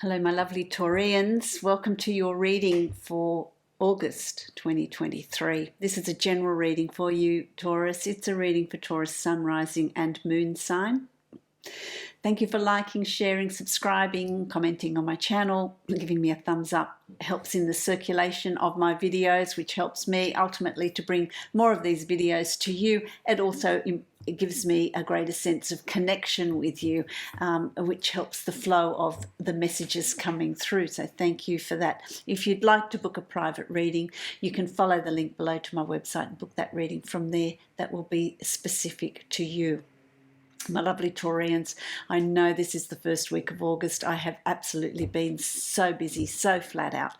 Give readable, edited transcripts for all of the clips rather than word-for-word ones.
Hello, my lovely Taurians. Welcome to your reading for August 2023. This is a general reading for you, Taurus. It's a reading for Taurus sun, rising and moon sign. Thank you for liking, sharing, subscribing, commenting on my channel, giving me a thumbs up. It helps in the circulation of my videos, which helps me ultimately to bring more of these videos to you. It gives me a greater sense of connection with you, which helps the flow of the messages coming through. So thank you for that. If you'd like to book a private reading, you can follow the link below to my website and book that reading from there. That will be specific to you. My lovely Taurians, I know this is the first week of August. I have absolutely been so busy, so flat out.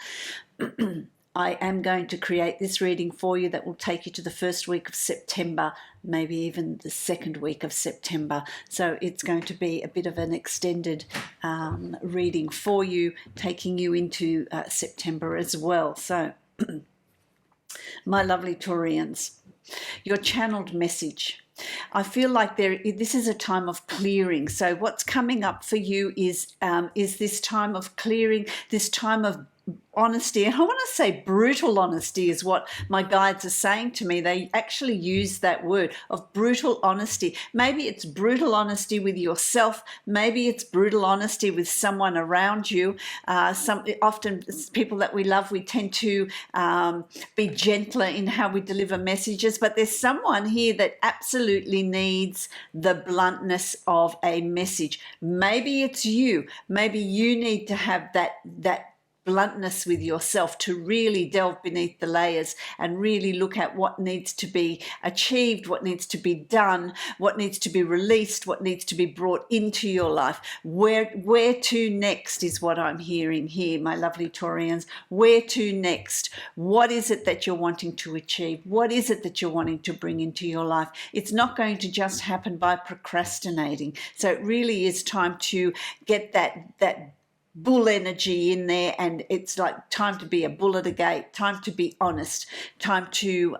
I am going to create this reading for you that will take you to the first week of September, maybe even the second week of September. So it's going to be a bit of an extended reading for you, taking you into September as well. So, my lovely Taurians, your channeled message. I feel like this is a time of clearing. So what's coming up for you is this time of clearing, this time of honesty. And I want to say brutal honesty is what my guides are saying to me. They actually use that word of brutal honesty. Maybe it's brutal honesty with yourself. Maybe it's brutal honesty with someone around you. Often people that we love, we tend to be gentler in how we deliver messages. But there's someone here that absolutely needs the bluntness of a message. Maybe it's you. Maybe you need to have that bluntness with yourself to really delve beneath the layers and really look at what needs to be achieved, what needs to be done, what needs to be released, what needs to be brought into your life. Where to next is what I'm hearing here, my lovely Taurians. Where to next? What is it that you're wanting to achieve? What is it that you're wanting to bring into your life? It's not going to just happen by procrastinating. So it really is time to get that bull energy in there, and it's like time to be a bull at a gate, time to be honest, time to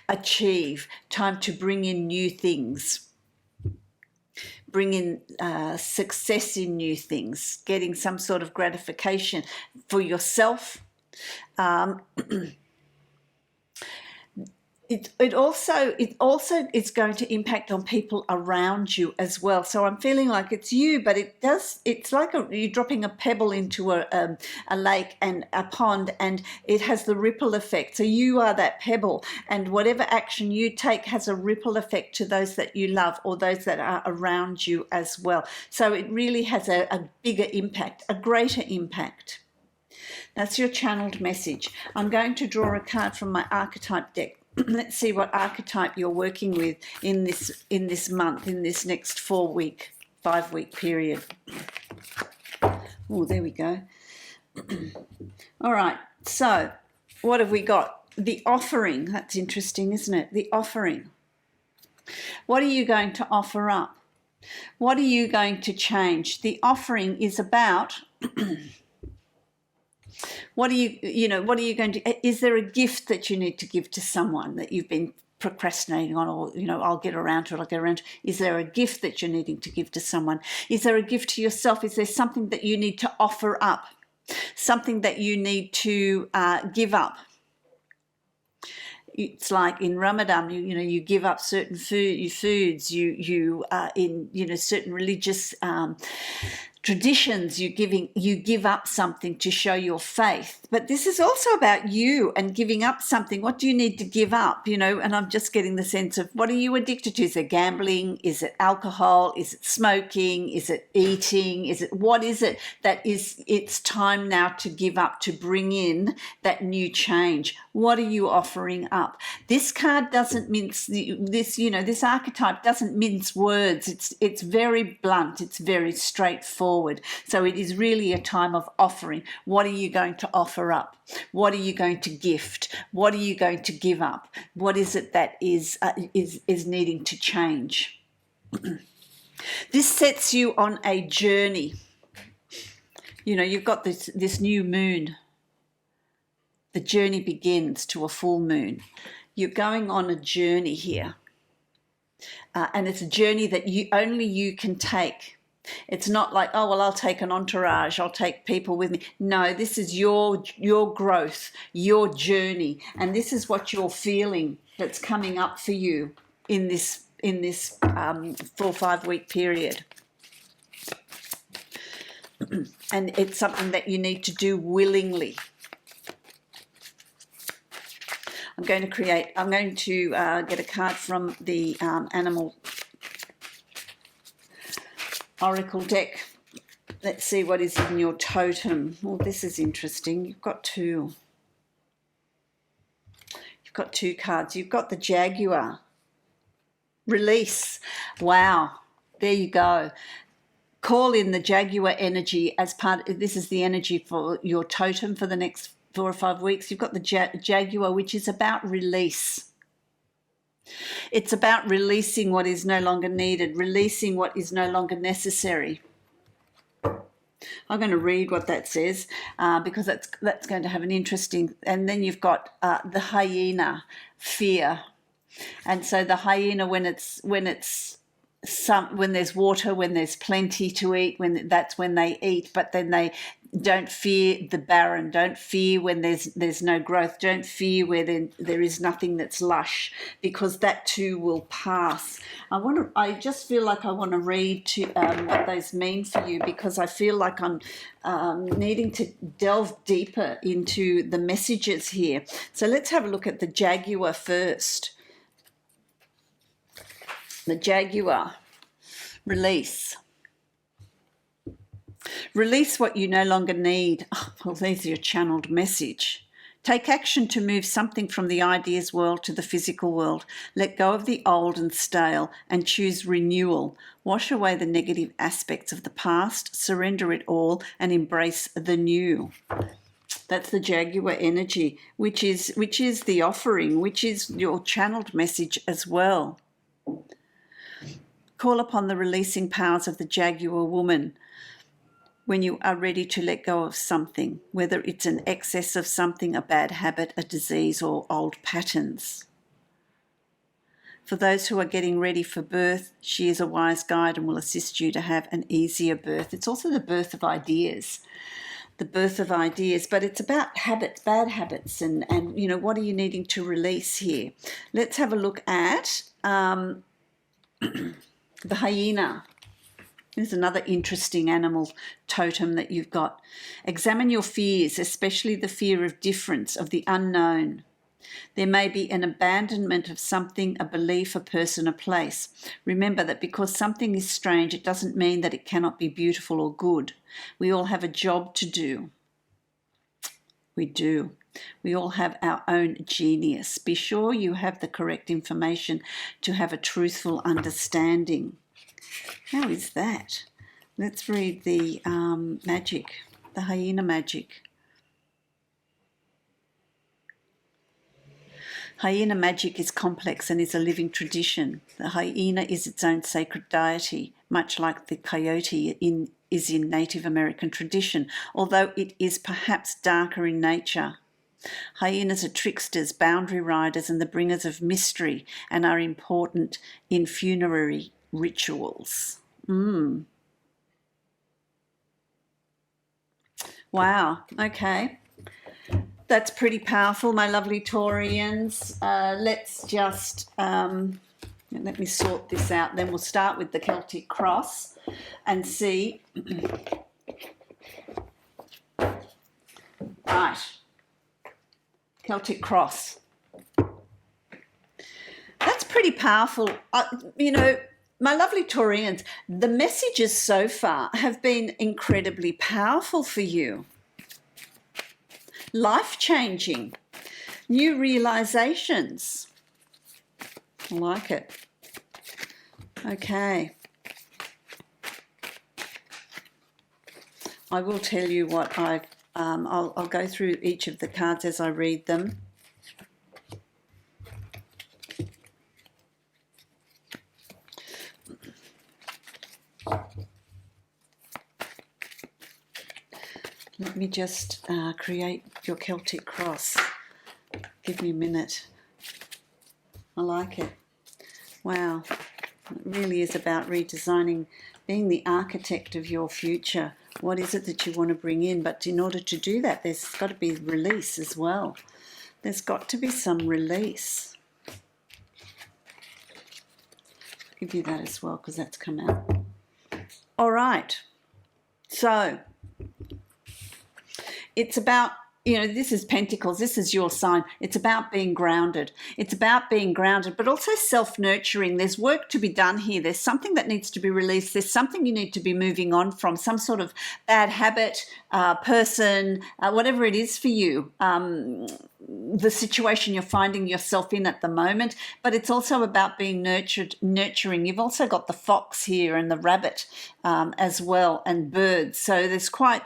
achieve, time to bring in new things, bring in success in new things, getting some sort of gratification for yourself. It also is going to impact on people around you as well. So I'm feeling like it's you, but it's like you're dropping a pebble into a lake and a pond, and it has the ripple effect. So you are that pebble, and whatever action you take has a ripple effect to those that you love or those that are around you as well. So it really has a bigger impact, a greater impact. That's your channeled message. I'm going to draw a card from my archetype deck. Let's see what archetype you're working with in this month, in this next 5-week period. Oh, there we go. All right, so what have we got? The offering. That's interesting, isn't it? The offering. What are you going to offer up? What are you going to change? The offering is about... What are you going to, is there a gift that you need to give to someone that you've been procrastinating on, or, I'll get around to it, Is there a gift that you're needing to give to someone? Is there a gift to yourself? Is there something that you need to offer up? Something that you need to give up? It's like in Ramadan, you give up certain foods, you in certain religious traditions, you give up something to show your faith. But this is also about you and giving up something. What do you need to give up? And I'm just getting the sense of, what are you addicted to? Is it gambling? Is it alcohol? Is it smoking? Is it eating? What is it that it's time now to give up, to bring in that new change? What are you offering up? This card doesn't mince this archetype doesn't mince words. It's very blunt. It's very straightforward. So it is really a time of offering. What are you going to offer up? What are you going to gift? What are you going to give up? What is it that is needing to change? This sets you on a journey. You've got this new moon. The journey begins to a full moon. You're going on a journey here. And it's a journey that only you can take. It's not like, oh, well, I'll take an entourage, I'll take people with me. No, this is your growth, your journey, and this is what you're feeling that's coming up for you in this 4 or 5 week period. And it's something that you need to do willingly. I'm going to get a card from the Animal Oracle deck. Let's see what is in your totem. Oh, this is interesting. You've got two. You've got two cards. You've got the Jaguar. Release. Wow. There you go. Call in the Jaguar energy as part. This is the energy for your totem for the next 4 or 5 weeks. You've got the Jaguar, which is about release. It's about releasing what is no longer needed, releasing what is no longer necessary. I'm going to read what that says because that's going to have an interesting. And then you've got the hyena, fear, and so the hyena when there's water, when there's plenty to eat, that's when they eat, but then they don't fear the barren, don't fear when there's no growth, don't fear where there is nothing that's lush, because that too will pass. I just feel like I want to read to what those mean for you, because I feel like I'm needing to delve deeper into the messages here. So let's have a look at the Jaguar first. The Jaguar, release. Release what you no longer need. Oh, well, there's your channeled message. Take action to move something from the ideas world to the physical world. Let go of the old and stale and choose renewal. Wash away the negative aspects of the past, surrender it all, and embrace the new. That's the Jaguar energy, which is the offering, which is your channeled message as well. Call upon the releasing powers of the Jaguar woman when you are ready to let go of something, whether it's an excess of something, a bad habit, a disease, or old patterns. For those who are getting ready for birth, she is a wise guide and will assist you to have an easier birth. It's also the birth of ideas. The birth of ideas, but it's about habits, bad habits, and what are you needing to release here? Let's have a look at the hyena. There's another interesting animal totem that you've got. Examine your fears, especially the fear of difference, of the unknown. There may be an abandonment of something, a belief, a person, a place. Remember that because something is strange, it doesn't mean that it cannot be beautiful or good. We all have a job to do. We do. We all have our own genius. Be sure you have the correct information to have a truthful understanding. How is that? Let's read the magic, the hyena magic. Hyena magic is complex and is a living tradition. The hyena is its own sacred deity, much like the coyote is in Native American tradition, although it is perhaps darker in nature. Hyenas are tricksters, boundary riders, and the bringers of mystery, and are important in funerary rituals. Wow, okay. That's pretty powerful, my lovely Taurians. Let's just, let me sort this out. Then we'll start with the Celtic cross and see. Right. Celtic cross. That's pretty powerful. My lovely Taurians, the messages so far have been incredibly powerful for you. Life-changing, new realizations. I like it. Okay. I will tell you what I'll go through each of the cards as I read them. Let me just create your Celtic cross. Give me a minute. I like it. Wow. It really is about redesigning, being the architect of your future. What is it that you want to bring in? But in order to do that, there's got to be release as well. There's got to be some release. I'll give you that as well because that's come out. All right. So it's about, you know, this is Pentacles, this is your sign. It's about being grounded. It's about being grounded, but also self-nurturing. There's work to be done here. There's something that needs to be released. There's something you need to be moving on from, some sort of bad habit, person, whatever it is for you, the situation you're finding yourself in at the moment. But it's also about being nurturing. You've also got the fox here and the rabbit as well, and birds. So there's quite...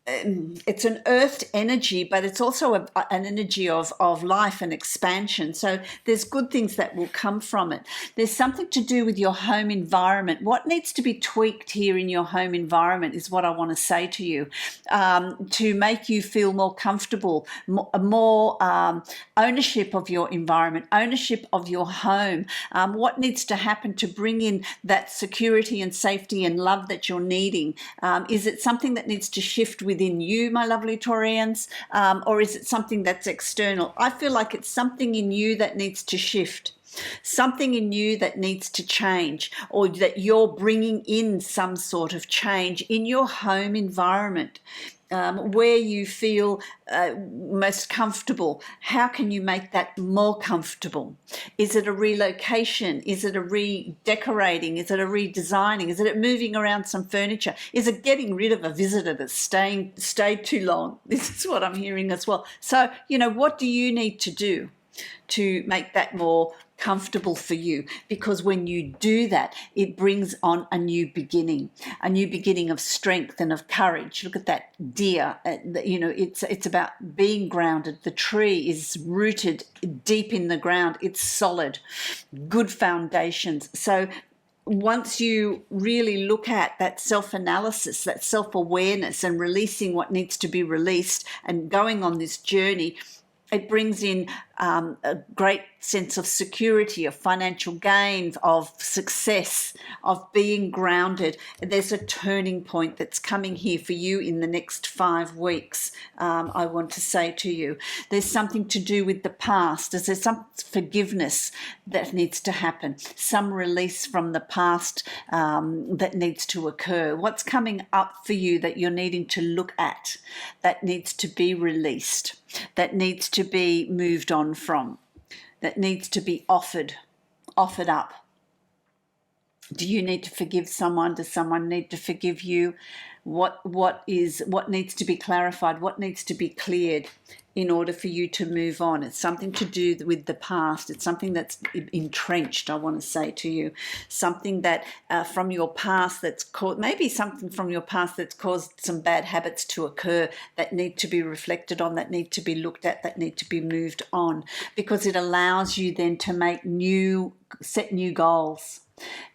it's an earthed energy, but it's also an energy of life and expansion. So there's good things that will come from it. There's something to do with your home environment. What needs to be tweaked here in your home environment is what I want to say to you, to make you feel more comfortable, more ownership of your environment, ownership of your home. What needs to happen to bring in that security and safety and love that you're needing? Is it something that needs to shift within you, my lovely Taurians, or is it something that's external? I feel like it's something in you that needs to shift, something in you that needs to change, or that you're bringing in some sort of change in your home environment. Where you feel most comfortable. How can you make that more comfortable? Is it a relocation? Is it a redecorating? Is it a redesigning? Is it moving around some furniture? Is it getting rid of a visitor that's stayed too long? This is what I'm hearing as well. So, you know, what do you need to do to make that more comfortable for you? Because when you do that, it brings on a new beginning of strength and of courage. Look at that deer. You know, it's about being grounded. The tree is rooted deep in the ground. It's solid, good foundations. So once you really look at that self-analysis, that self-awareness, and releasing what needs to be released and going on this journey, it brings in a great sense of security, of financial gain, of success, of being grounded. There's a turning point that's coming here for you in the next 5 weeks, I want to say to you. There's something to do with the past. There's some forgiveness that needs to happen, some release from the past that needs to occur. What's coming up for you that you're needing to look at, that needs to be released, that needs to be moved on from, that needs to be offered up? Do you need to forgive someone? Does someone need to forgive you? What needs to be clarified? What needs to be cleared in order for you to move on? It's something to do with the past. It's something that's entrenched, I want to say to you. Something that from your past that's caused, maybe something from your past that's caused some bad habits to occur that need to be reflected on, that need to be looked at, that need to be moved on, because it allows you then to set new goals.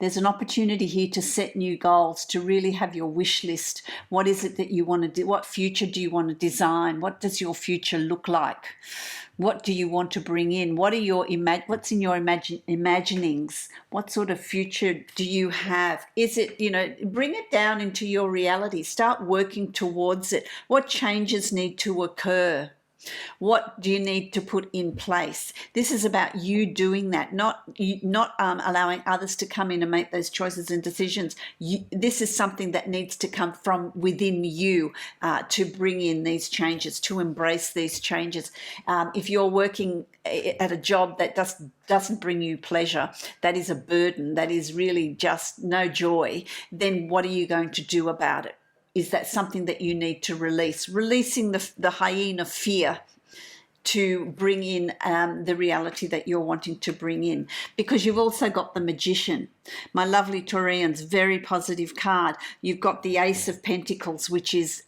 There's an opportunity here to set new goals, to really have your wish list. What is it that you want to do? What future do you want to design? What does your future look like? What do you want to bring in? What's in your imaginings? What sort of future do you have? Is it, bring it down into your reality. Start working towards it. What changes need to occur? What do you need to put in place? This is about you doing that, not allowing others to come in and make those choices and decisions. This is something that needs to come from within you to bring in these changes, to embrace these changes. If you're working at a job that doesn't bring you pleasure, that is a burden, that is really just no joy, then what are you going to do about it? Is that something that you need to release? Releasing the hyena fear to bring in the reality that you're wanting to bring in. Because you've also got the magician. My lovely Taurians, very positive card. You've got the Ace of Pentacles, which is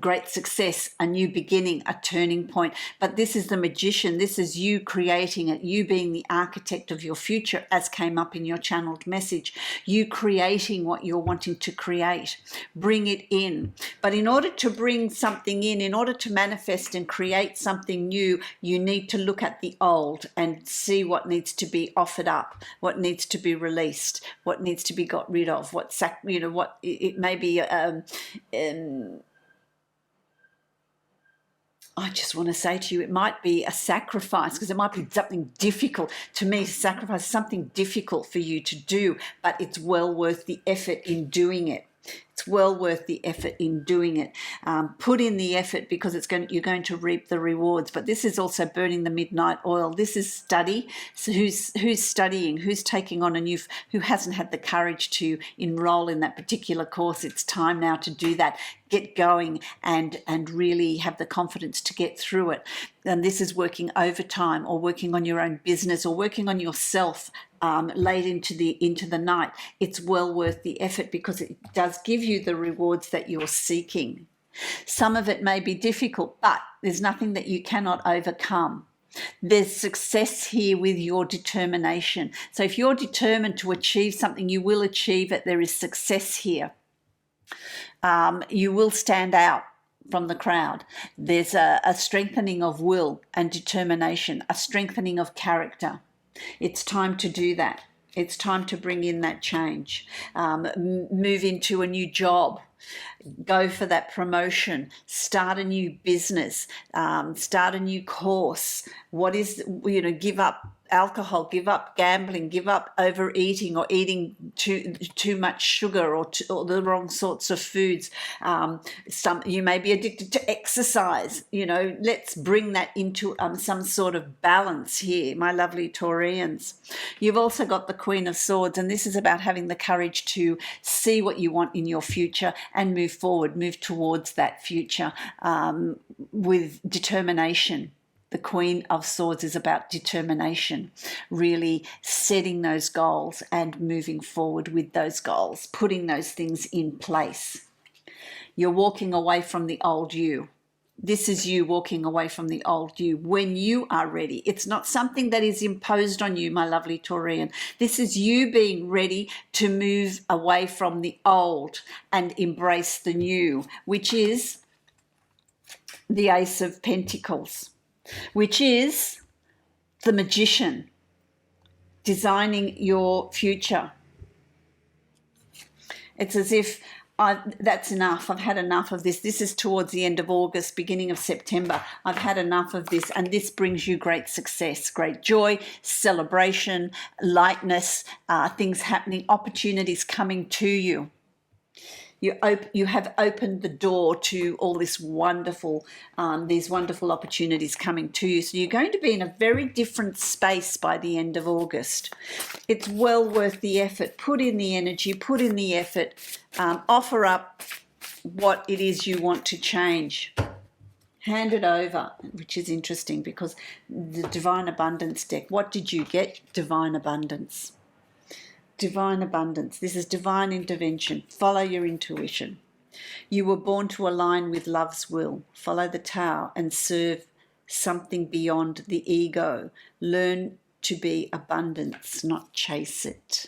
great success, a new beginning, a turning point. But this is the Magician. This is you creating it, you being the architect of your future, as came up in your channeled message. You creating what you're wanting to create. Bring it in. But in order to bring something in order to manifest and create something new, you need to look at the old and see what needs to be offered up, what needs to be released, what needs to be got rid of, what it may be. I just want to say to you, it might be a sacrifice, because it might be something difficult. To me, sacrifice is something difficult for you to do, but it's well worth the effort in doing it. It's well worth the effort in doing it. Put in the effort, because you're going to reap the rewards. But this is also burning the midnight oil. This is study. So who's studying? Who's taking on who hasn't had the courage to enroll in that particular course? It's time now to do that. Get going and really have the confidence to get through it. And this is working overtime, or working on your own business, or working on yourself late into the night. It's well worth the effort, because it does give you the rewards that you're seeking. Some of it may be difficult, but there's nothing that you cannot overcome. There's success here with your determination. So if you're determined to achieve something, you will achieve it. There is success here. You will stand out from the crowd. There's a strengthening of will and determination, a strengthening of character. It's time to do that. It's time to bring in that change. Move into a new job. Go for that promotion. Start a new business. Start a new course. Give up alcohol, give up gambling, give up overeating, or eating too much sugar, or the wrong sorts of foods. You may be addicted to exercise. Let's bring that into some sort of balance here, my lovely Taurians. You've also got the Queen of Swords, and this is about having the courage to see what you want in your future and move forward, move towards that future with determination. The Queen of Swords is about determination, really setting those goals and moving forward with those goals, putting those things in place. You're walking away from the old you. This is you walking away from the old you when you are ready. It's not something that is imposed on you, my lovely Taurian. This is you being ready to move away from the old and embrace the new, which is the Ace of Pentacles, which is the Magician, designing your future. It's as if that's enough. I've had enough of this. This is towards the end of August, beginning of September. I've had enough of this, and this brings you great success, great joy, celebration, lightness, things happening, opportunities coming to you. You have opened the door to all this these wonderful opportunities coming to you. So you're going to be in a very different space by the end of August. It's well worth the effort. Put in the energy, put in the effort, offer up what it is you want to change. Hand it over, which is interesting, because the Divine Abundance deck, what did you get? Divine Abundance. Divine abundance. This is divine intervention. Follow your intuition. You were born to align with love's will. Follow the Tao and serve something beyond the ego. Learn to be abundance, not chase it.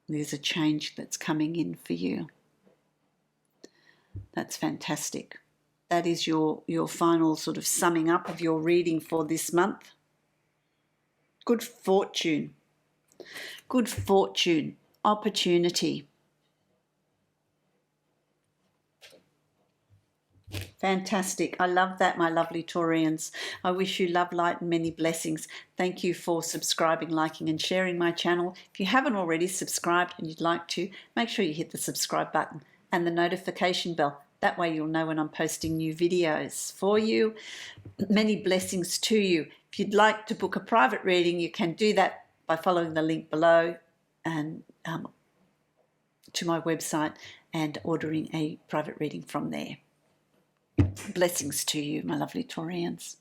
There's a change that's coming in for you. That's fantastic. That is your final sort of summing up of your reading for this month. Good fortune. Good fortune, opportunity. Fantastic. I love that, my lovely Taurians. I wish you love, light, and many blessings. Thank you for subscribing, liking, and sharing my channel. If you haven't already subscribed and you'd like to, make sure you hit the subscribe button and the notification bell. That way you'll know when I'm posting new videos for you. Many blessings to you. If you'd like to book a private reading, you can do that by following the link below and to my website and ordering a private reading from there. Blessings to you, my lovely Taurians.